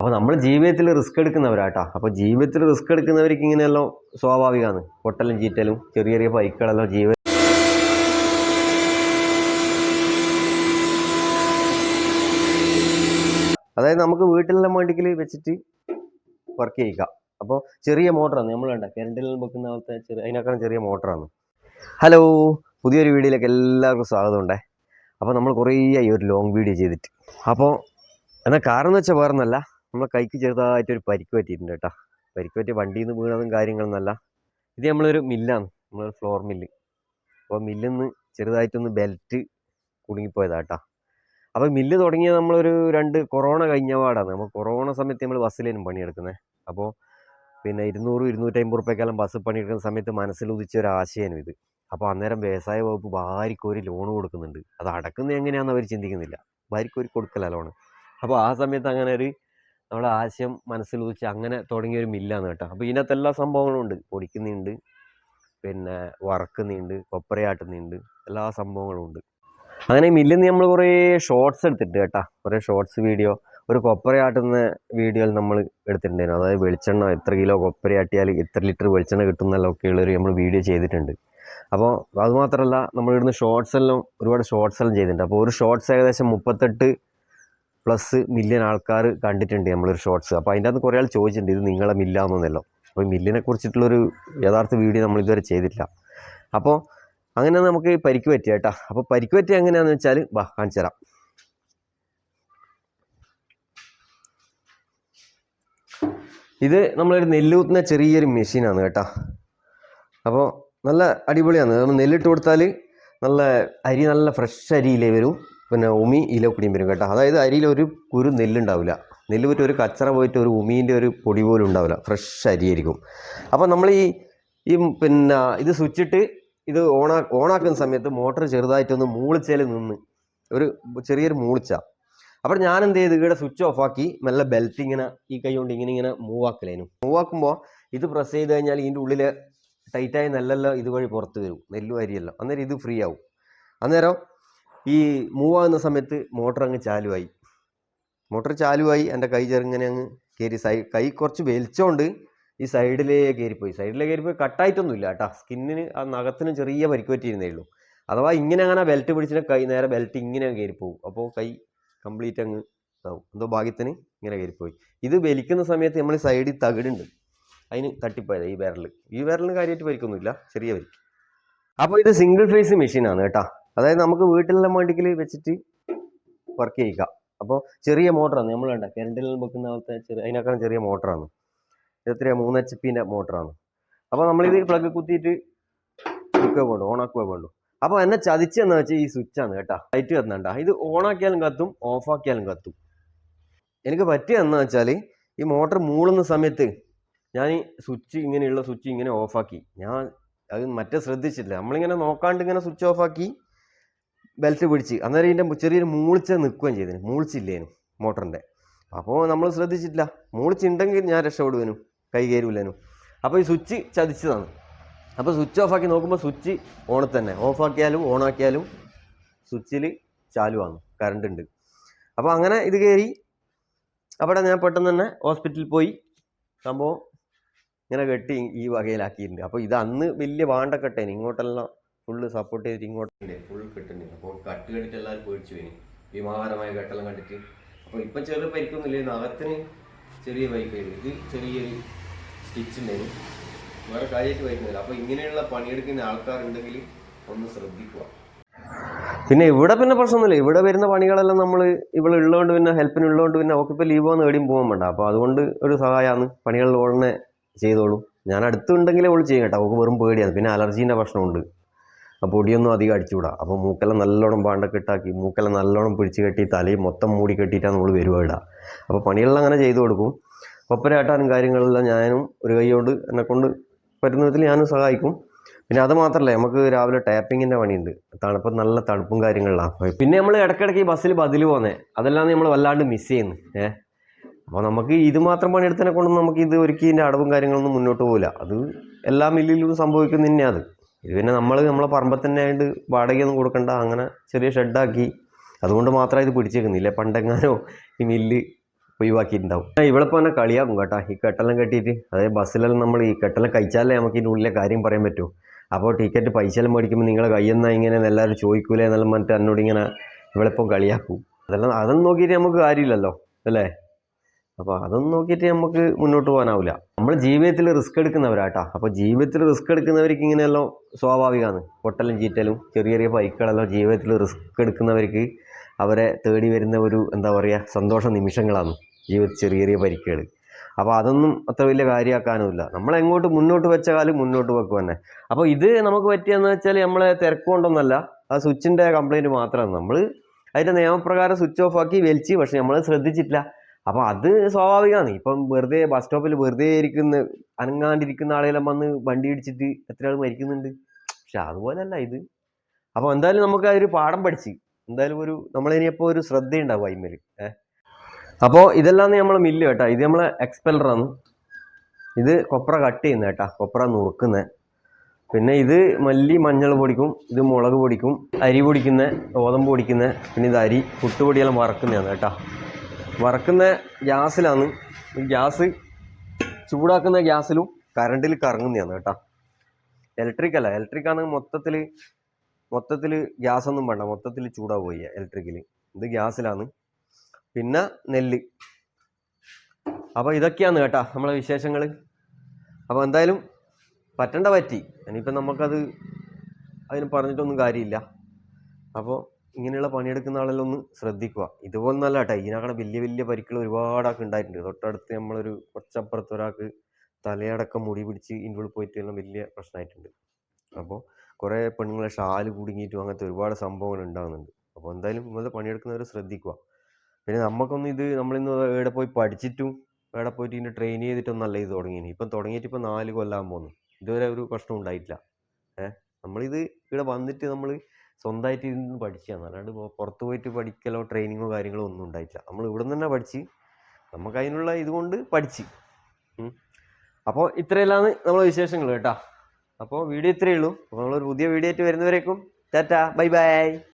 അപ്പോൾ നമ്മൾ ജീവിതത്തിൽ റിസ്ക് എടുക്കുന്നവരാട്ടാ. അപ്പോൾ ജീവിതത്തിൽ റിസ്ക് എടുക്കുന്നവർക്ക് ഇങ്ങനെയെല്ലാം സ്വാഭാവികമാണ്. പൊട്ടലും ചീറ്റലും ചെറിയ ചെറിയ ബൈക്കുകളെല്ലാം അതായത് നമുക്ക് വീട്ടിലെല്ലാം വേണ്ടിക്കൽ വെച്ചിട്ട് വർക്ക് ചെയ്യിക്കാം. അപ്പോൾ ചെറിയ മോട്ടറാണ് നമ്മൾ വേണ്ട കറണ്ടിൽ വെക്കുന്ന പോലത്തെ അതിനേക്കാളും ചെറിയ മോട്ടറാണ്. ഹലോ, പുതിയൊരു വീഡിയോയിലേക്ക് എല്ലാവർക്കും സ്വാഗതമുണ്ടേ. അപ്പോൾ നമ്മൾ കുറേ ആയി ഒരു ലോങ് വീഡിയോ ചെയ്തിട്ട്. അപ്പോൾ എന്നാൽ കാരണം എന്ന് വെച്ചാൽ വേറെ ഒന്നല്ല, നമ്മളെ കൈക്ക് ചെറുതായിട്ടൊരു പരിക്ക് പറ്റിയിട്ടുണ്ട് കേട്ടോ. പരിക്ക് പറ്റിയ വണ്ടിയിൽ നിന്ന് വീണതും കാര്യങ്ങളൊന്നല്ല. ഇത് നമ്മളൊരു മില്ലാണ്, നമ്മളൊരു ഫ്ലോർ മില്ല്. അപ്പോൾ മില്ലിൽ നിന്ന് ചെറുതായിട്ടൊന്ന് ബെൽറ്റ് കുടുങ്ങിപ്പോയതാട്ടോ. അപ്പോൾ മില്ല് തുടങ്ങിയത് നമ്മളൊരു കൊറോണ കഴിഞ്ഞ പാടാണ്. നമ്മൾ കൊറോണ സമയത്ത് നമ്മൾ ബസ്സിലേനും പണിയെടുക്കുന്നത്. അപ്പോൾ പിന്നെ 200-250 റുപ്യക്കെല്ലാം ബസ് പണിയെടുക്കുന്ന സമയത്ത് മനസ്സിലുദിച്ച ഒരു ആശയമാണ് ഇത്. അപ്പോൾ അന്നേരം വ്യവസായ വകുപ്പ് ഭാരിക്കൊരു ലോൺ കൊടുക്കുന്നുണ്ട്. അത് അടക്കുന്നത് എങ്ങനെയാണെന്ന് അവർ ചിന്തിക്കുന്നില്ല. ഭാരിക്കൊരു കൊടുക്കല ലോണ്. അപ്പോൾ ആ സമയത്ത് അങ്ങനെ ഒരു നമ്മുടെ ആശയം മനസ്സിലുദിച്ച് അങ്ങനെ തുടങ്ങിയൊരു മില്ലാണ് കേട്ടോ. അപ്പോൾ ഇതിനകത്ത് എല്ലാ സംഭവങ്ങളും ഉണ്ട്. പൊടിക്കുന്നുണ്ട്, പിന്നെ വറക്കുന്നുണ്ട്, കൊപ്പരയാട്ടുന്നുണ്ട്, എല്ലാ സംഭവങ്ങളും ഉണ്ട്. അങ്ങനെ മില്ലിൽ നിന്ന് നമ്മൾ കുറേ ഷോർട്സ് എടുത്തിട്ട് കേട്ടോ, കുറേ ഷോർട്സ് വീഡിയോ. ഒരു കൊപ്പരയാട്ടുന്ന വീഡിയോയിൽ നമ്മൾ എടുത്തിട്ടുണ്ടായിരുന്നു. അതായത് വെളിച്ചെണ്ണ എത്ര കിലോ കൊപ്പരയാട്ടിയാൽ എത്ര ലിറ്റർ വെളിച്ചെണ്ണ കിട്ടുന്നതൊക്കെയുള്ളൊരു നമ്മൾ വീഡിയോ ചെയ്തിട്ടുണ്ട്. അപ്പോൾ അതുമാത്രമല്ല, നമ്മളിവിടുന്ന് ഒരുപാട് ഷോർട്സ് എല്ലാം ചെയ്തിട്ടുണ്ട്. അപ്പോൾ ഒരു ഷോർട്സ് ഏകദേശം 38+ മില്യൺ ആൾക്കാർ കണ്ടിട്ടുണ്ട് നമ്മളൊരു ഷോർട്സ്. അപ്പോൾ അതിൻ്റെ അകത്ത് കുറേ ആൾ ചോദിച്ചിട്ടുണ്ട് ഇത് നിങ്ങളെ മില്ലാന്നല്ലോ. അപ്പോൾ മില്ലിനെ കുറിച്ചിട്ടുള്ളൊരു യഥാർത്ഥ വീഡിയോ നമ്മൾ ഇതുവരെ ചെയ്തിട്ടില്ല. അപ്പോൾ അങ്ങനെ നമുക്ക് പരിക്ക് പറ്റിയ കേട്ടോ. അപ്പോൾ പരിക്ക് പറ്റിയ എങ്ങനെയാണെന്ന് വെച്ചാൽ കാണിച്ചു തരാം. ഇത് നമ്മളൊരു നെല്ലൂത്തുന്ന ചെറിയൊരു മെഷീനാണ് കേട്ടോ. അപ്പോൾ നല്ല അടിപൊളിയാണ്. നമ്മൾ നെല്ലിട്ട് കൊടുത്താൽ നല്ല ഫ്രഷ് അരിയിലേ വരും. പിന്നെ ഉമി ഇല കുടിയും വരും കേട്ടോ. അതായത് അരിയിൽ ഒരു നെല്ലുണ്ടാവില്ല. നെല്ല് പോയിട്ട് ഒരു കച്ചറ പോയിട്ട് ഒരു ഉമീൻ്റെ ഒരു പൊടി പോലും ഉണ്ടാവില്ല. ഫ്രഷ് അരിയായിരിക്കും. അപ്പോൾ നമ്മൾ ഈ പിന്നെ ഇത് സ്വിച്ചിട്ട് ഇത് ഓണാക്കുന്ന സമയത്ത് മോട്ടർ ചെറുതായിട്ടൊന്ന് മൂളിച്ചേൽ നിന്ന് ഒരു ചെറിയൊരു മൂളിച്ച. അപ്പോൾ ഞാൻ എന്ത് ചെയ്ത് ഇവിടെ സ്വിച്ച് ഓഫ് ആക്കി മെല്ലെ ബെൽറ്റ് ഇങ്ങനെ ഈ കൈ കൊണ്ട് ഇങ്ങനെ മൂവാക്കുമ്പോൾ ഇത് പ്രസ് ചെയ്ത് കഴിഞ്ഞാൽ ഇതിൻ്റെ ഉള്ളിൽ ടൈറ്റായി നെല്ലെല്ലാം ഇതുവഴി പുറത്ത് വരും, നെല്ലും അരിയെല്ലാം. അന്നേരം ഇത് ഫ്രീ ആവും. അന്നേരം ഈ മൂവാകുന്ന സമയത്ത് മോട്ടർ അങ്ങ് ചാലുവായി. എൻ്റെ കൈ ചെറുങ്ങനെ അങ്ങ് കയറി. കൈ കുറച്ച് വലിച്ചോണ്ട് ഈ സൈഡിലേ കയറിപ്പോയി. കട്ടായിട്ടൊന്നുമില്ല കേട്ടോ. സ്കിന്നിന് ആ നഖത്തിന് ചെറിയ പരിക്ക് പറ്റിയിരുന്നേ ഉള്ളൂ. അഥവാ ഇങ്ങനെ അങ്ങനെ ബെൽറ്റ് പിടിച്ചിട്ട് കൈ നേരെ ബെൽറ്റ് ഇങ്ങനെ കയറിപ്പോവും. അപ്പോൾ കൈ കംപ്ലീറ്റ് അങ്ങ് ഇതാവും. എന്തോ ഭാഗ്യത്തിന് ഇങ്ങനെ കയറിപ്പോയി. ഇത് വലിക്കുന്ന സമയത്ത് നമ്മൾ സൈഡിൽ തകിടുണ്ട്, അതിന് തട്ടിപ്പോയത് ഈ വിരലിന് കാര്യമായിട്ട് പരിക്കൊന്നുമില്ല, ചെറിയ പരിക്ക്. അപ്പോൾ ഇത് സിംഗിൾ ഫേസ് മെഷീനാണ് കേട്ടോ. അതായത് നമുക്ക് വീട്ടിലെല്ലാം വേണ്ടിക്കൽ വെച്ചിട്ട് വർക്ക് ചെയ്യിക്കാം. അപ്പോൾ ചെറിയ മോട്ടറാണ് നമ്മൾ വേണ്ട കറണ്ടിൽ വെക്കുന്ന പോലത്തെ അതിനേക്കാളും ചെറിയ മോട്ടറാണ്. എത്രയാ 3 HP മോട്ടറാണ്. അപ്പോൾ നമ്മളിത് പ്ലഗ് കുത്തിയിട്ട് ഓണാക്കുക വേണ്ടു. അപ്പോൾ എന്നെ ചതിച്ചെന്ന് വെച്ചാൽ ഈ സ്വിച്ചാണ് കേട്ടോ. ലൈറ്റ് കത്തുന്നുണ്ട. ഇത് ഓണാക്കിയാലും കത്തും, ഓഫാക്കിയാലും കത്തും. എനിക്ക് പറ്റിയെന്ന് വെച്ചാൽ ഈ മോട്ടർ മൂളുന്ന സമയത്ത് ഞാൻ ഈ ഇങ്ങനെയുള്ള സ്വിച്ച് ഇങ്ങനെ ഓഫാക്കി. ഞാൻ അത് മറ്റേ ശ്രദ്ധിച്ചില്ല. നമ്മളിങ്ങനെ നോക്കാണ്ട് ഇങ്ങനെ സ്വിച്ച് ഓഫാക്കി ബെൽറ്റ് പിടിച്ച്. അന്നേരം ഇതിൻ്റെ ചെറിയൊരു മൂളിച്ച നിൽക്കുകയും ചെയ്തേനും, മൂളിച്ചില്ലേനും മോട്ടറിൻ്റെ. അപ്പോൾ നമ്മൾ ശ്രദ്ധിച്ചിട്ടില്ല. മൂളിച്ചുണ്ടെങ്കിൽ ഞാൻ രക്ഷപ്പെടുവേനും, കൈ കയറൂലേനും. അപ്പോൾ ഈ സ്വിച്ച് ചതിച്ചതാണ്. അപ്പോൾ സ്വിച്ച് ഓഫാക്കി നോക്കുമ്പോൾ സ്വിച്ച് ഓണിൽ തന്നെ. ഓഫാക്കിയാലും ഓണാക്കിയാലും സ്വിച്ചിൽ ചാലുവാണ്, കറണ്ട് ഉണ്ട്. അപ്പോൾ അങ്ങനെ ഇത് കയറി. അവിടെ ഞാൻ പെട്ടെന്ന് തന്നെ ഹോസ്പിറ്റലിൽ പോയി സംഭവം ഇങ്ങനെ കെട്ടി ഈ വകയിലാക്കിയിട്ടുണ്ട്. അപ്പോൾ ഇത് അന്ന് വലിയ വാണ്ട കെട്ടേന്, ഇങ്ങോട്ടെല്ലാം ഫുള്ള് സപ്പോർട്ട് ചെയ്തിട്ട് ഇങ്ങോട്ട് ഫുൾ കെട്ടുണ്ട്. അപ്പോൾ കട്ട് കണ്ടിട്ട് എല്ലാവരും പേടിച്ചു പോയിന്, വിമാനമായ കെട്ടെല്ലാം കണ്ടിട്ട്. അപ്പോൾ ഇപ്പം ചെറിയ പരിക്കൊന്നുമില്ല. നഖത്തിന് ചെറിയ പരിക്കായിരുന്നു. ഇത് ചെറിയൊരു സ്റ്റിച്ച് ഉണ്ടായിരുന്നു, വേറെ കാര്യമായിട്ട് വരുന്നില്ല. അപ്പോൾ ഇങ്ങനെയുള്ള പണിയെടുക്കുന്ന ആൾക്കാരുണ്ടെങ്കിൽ ഒന്ന് ശ്രദ്ധിക്കുക. പിന്നെ ഇവിടെ പ്രശ്നമൊന്നുമില്ല. ഇവിടെ വരുന്ന പണികളെല്ലാം നമ്മൾ ഇവിടെ ഉള്ളതുകൊണ്ട് പിന്നെ ഹെൽപ്പിനുള്ളതുകൊണ്ട് പിന്നെ അവൾക്കിപ്പോൾ ലീവ് വന്ന് എവിടെയും പോകാൻ വേണ്ട. അപ്പോൾ അതുകൊണ്ട് ഒരു സഹായമാണ്. പണികളിൽ ഉടനെ ചെയ്തോളൂ. ഞാൻ അടുത്തുണ്ടെങ്കിലേ അവൾ ചെയ്യും കേട്ടോ. അവൾക്ക് വെറും പേടിയാണ്. പിന്നെ അലർജീൻ്റെ പ്രശ്നമുണ്ട്. അപ്പോൾ പൊടിയൊന്നും അധികം അടിച്ചുകൂടാ. അപ്പോൾ മൂക്കെല്ലാം നല്ലോണം പാണ്ടക്കെട്ടാക്കി മൂക്കെല്ലാം നല്ലോണം പിടിച്ച് കെട്ടി തലയും മൊത്തം മൂടി കെട്ടിയിട്ടാണ് നമ്മൾ വരുവാ. അപ്പോൾ പണികളെല്ലാം അങ്ങനെ ചെയ്തു കൊടുക്കും. കൊപ്പരയാട്ടാനും കാര്യങ്ങളെല്ലാം ഞാനും ഒരു കൈ കൊണ്ട് എന്നെക്കൊണ്ട് പറ്റുന്ന വിധത്തിൽ ഞാനും സഹായിക്കും. പിന്നെ അത് മാത്രമല്ല, നമുക്ക് രാവിലെ ടാപ്പിങ്ങിൻ്റെ പണിയുണ്ട്. നല്ല തണുപ്പും കാര്യങ്ങളിലാണ്. പിന്നെ നമ്മൾ ഇടയ്ക്കിടയ്ക്ക് ഈ ബസ്സിൽ ബദിൽ പോകുന്നത്, അതെല്ലാം നമ്മൾ വല്ലാണ്ട് മിസ് ചെയ്യുന്നു. അപ്പോൾ നമുക്ക് ഇത് മാത്രം പണിയെടുത്തതിനെ കൊണ്ടൊന്നും നമുക്ക് ഇത് ഒരിക്കലും ഇതിൻ്റെ അടവും കാര്യങ്ങളൊന്നും മുന്നോട്ട് പോകില്ല. അത് എല്ലാ മില്ലിലും സംഭവിക്കുന്ന തന്നെയാണ്. ഇത് പിന്നെ നമ്മളെ പറമ്പത്ത് തന്നെ ആയിട്ട് വാടകയൊന്നും കൊടുക്കണ്ട, അങ്ങനെ ചെറിയ ഷെഡാക്കി. അതുകൊണ്ട് മാത്രമേ ഇത് പിടിച്ചേക്കുന്നില്ല. പണ്ടെങ്ങാനോ ഈ മില്ല് ഒഴിവാക്കിയിട്ടുണ്ടാവും. ഇവളിപ്പോൾ തന്നെ കളിയാക്കും കേട്ടോ ഈ കെട്ടെല്ലാം കെട്ടിയിട്ട്. അതായത് ബസ്സിലെല്ലാം നമ്മൾ ഈ കെട്ടെല്ലാം കഴിച്ചാലേ നമുക്ക് ഇതിൻ്റെ ഉള്ളിലെ കാര്യം പറയാൻ പറ്റൂ. അപ്പോൾ ടിക്കറ്റ് പൈസ എല്ലാം മേടിക്കുമ്പോൾ നിങ്ങളെ കയ്യെന്നാ ഇങ്ങനെ എല്ലാവരും ചോദിക്കൂലേ എന്നെല്ലാം പറഞ്ഞിട്ട് എന്നോട് ഇങ്ങനെ ഇവളിപ്പം കളിയാക്കും. അതൊന്നും നോക്കിയിട്ട് നമുക്ക് കാര്യമില്ലല്ലോ അല്ലേ. അപ്പോൾ അതൊന്നും നോക്കിയിട്ട് നമുക്ക് മുന്നോട്ട് പോകാനാവില്ല. നമ്മൾ ജീവിതത്തിൽ റിസ്ക് എടുക്കുന്നവരാട്ടാ. അപ്പോൾ ജീവിതത്തിൽ റിസ്ക് എടുക്കുന്നവർക്ക് ഇങ്ങനെയെല്ലാം സ്വാഭാവികമാണ്. പൊട്ടലും ചീറ്റലും ചെറിയ ചെറിയ ബൈക്കുകളെല്ലാം ജീവിതത്തിൽ റിസ്ക് എടുക്കുന്നവർക്ക് അവരെ തേടി വരുന്ന ഒരു എന്താ പറയുക സന്തോഷ നിമിഷങ്ങളാണ് ജീവിതത്തിൽ ചെറിയ ചെറിയ പരിക്കുകൾ. അപ്പോൾ അതൊന്നും അത്ര വലിയ കാര്യമാക്കാനുമില്ല. നമ്മളെങ്ങോട്ട് മുന്നോട്ട് വെച്ച കാലം മുന്നോട്ട് വെക്കുക തന്നെ. അപ്പോൾ ഇത് നമുക്ക് പറ്റിയെന്ന് വെച്ചാൽ നമ്മളെ തിരക്കുകൊണ്ടൊന്നല്ല, ആ സ്വിച്ചിൻ്റെ കംപ്ലയിൻറ്റ് മാത്രമാണ്. നമ്മൾ അതിൻ്റെ നിയമപ്രകാരം സ്വിച്ച് ഓഫ് ആക്കി വലിച്ച്, പക്ഷെ നമ്മൾ ശ്രദ്ധിച്ചിട്ടില്ല. അപ്പോൾ അത് സ്വാഭാവികമാണ്. ഇപ്പം വെറുതെ ബസ് സ്റ്റോപ്പിൽ വെറുതെ അനങ്ങാണ്ടിരിക്കുന്ന ആളെല്ലാം വന്ന് വണ്ടി ഇടിച്ചിട്ട് എത്ര ആൾ മരിക്കുന്നുണ്ട്. പക്ഷെ അതുപോലെയല്ല ഇത്. അപ്പോൾ എന്തായാലും നമുക്ക് ആ ഒരു പാഠം പഠിച്ച് എന്തായാലും നമ്മളിനിയപ്പോൾ ഒരു ശ്രദ്ധയുണ്ടാവും അതിന്മേൽ. അപ്പോൾ ഇതെല്ലാം നമ്മളെ മില്ല് കേട്ടോ. ഇത് നമ്മളെ എക്സ്പെല്ലറാണ്. ഇത് കൊപ്ര കട്ട് ചെയ്യുന്നത് കേട്ടോ, കൊപ്ര നുറുക്കുന്നത്. പിന്നെ ഇത് മല്ലി മഞ്ഞൾ പൊടിക്കും, ഇത് മുളക് പൊടിക്കും, അരി പൊടിക്കുന്നത്, ഗോതമ്പ് പൊടിക്കുന്നത്, പിന്നെ ഇത് അരി പുട്ടുപൊടിയെല്ലാം വറക്കുന്നതാണ് കേട്ടോ. വറക്കുന്ന ഗ്യാസിലാണ്. ഈ ഗ്യാസ് ചൂടാക്കുന്ന ഗ്യാസിലും കറണ്ടിൽ കറങ്ങുന്നതാണ് കേട്ടോ. ഇലക്ട്രിക് ആണെങ്കിൽ മൊത്തത്തിൽ ഗ്യാസൊന്നും വേണ്ട, മൊത്തത്തിൽ ചൂടാവുക ഇലക്ട്രിക്കിൽ. ഇത് ഗ്യാസിലാണ്. പിന്നെ നെല്ല്. അപ്പോൾ ഇതൊക്കെയാണ് കേട്ടോ നമ്മളെ വിശേഷങ്ങൾ. അപ്പോൾ എന്തായാലും പറ്റി. ഇനിയിപ്പം അതിന് പറഞ്ഞിട്ടൊന്നും കാര്യമില്ല. അപ്പോൾ ഇങ്ങനെയുള്ള പണിയെടുക്കുന്ന ആളെല്ലാം ഒന്ന് ശ്രദ്ധിക്കുക. ഇതുപോലൊന്നല്ല കേട്ടോ, ഇതിനകടെ വലിയ വലിയ പരിക്കുകൾ ഒരുപാടാൾക്ക് ഉണ്ടായിട്ടുണ്ട്. തൊട്ടടുത്ത് നമ്മളൊരു കുറച്ചപ്പുറത്ത് ഒരാൾക്ക് തലയടക്കം മുടി പിടിച്ച് ഇതിൻ്റെ ഉള്ളിൽ പോയിട്ട് എല്ലാം വലിയ പ്രശ്നമായിട്ടുണ്ട്. അപ്പോൾ കുറേ പെണ്ണുങ്ങളെ ഷാല് കുടുങ്ങിയിട്ടും അങ്ങനത്തെ ഒരുപാട് സംഭവങ്ങൾ ഉണ്ടാകുന്നുണ്ട്. അപ്പോൾ എന്തായാലും ഇങ്ങനത്തെ പണിയെടുക്കുന്നവർ ശ്രദ്ധിക്കുക. പിന്നെ നമ്മളിന്ന് എവിടെ പോയി പഠിച്ചിട്ടും എവിടെ പോയിട്ട് ഇതിൻ്റെ ട്രെയിൻ ചെയ്തിട്ടൊന്നല്ല ഇത് തുടങ്ങിയത്. ഇപ്പം തുടങ്ങിയിട്ട് ഇപ്പം 4 കൊല്ലം പോകുന്നു. ഇതുവരെ ഒരു പ്രശ്നം ഉണ്ടായിട്ടില്ല. നമ്മളിത് ഇവിടെ വന്നിട്ട് നമ്മൾ സ്വന്തമായിട്ട് ഇരുന്ന് പഠിക്കുകയാണ്. അല്ലാണ്ട് പുറത്ത് പോയിട്ട് പഠിക്കലോ ട്രെയിനിങ്ങോ കാര്യങ്ങളോ ഒന്നും ഉണ്ടായിട്ടില്ല. നമ്മൾ ഇവിടെ നിന്ന് തന്നെ പഠിച്ച് നമുക്ക് അതിനുള്ള ഇതുകൊണ്ട് പഠിച്ച്. അപ്പോൾ ഇത്രയെല്ലാമാണ് നമ്മളെ വിശേഷങ്ങൾ കേട്ടോ. അപ്പോൾ വീഡിയോ ഇത്രയേ ഉള്ളൂ. അപ്പോൾ നമ്മളൊരു പുതിയ വീഡിയോ ആയിട്ട് വരുന്നവരേക്കും ടാറ്റാ ബൈ ബൈ.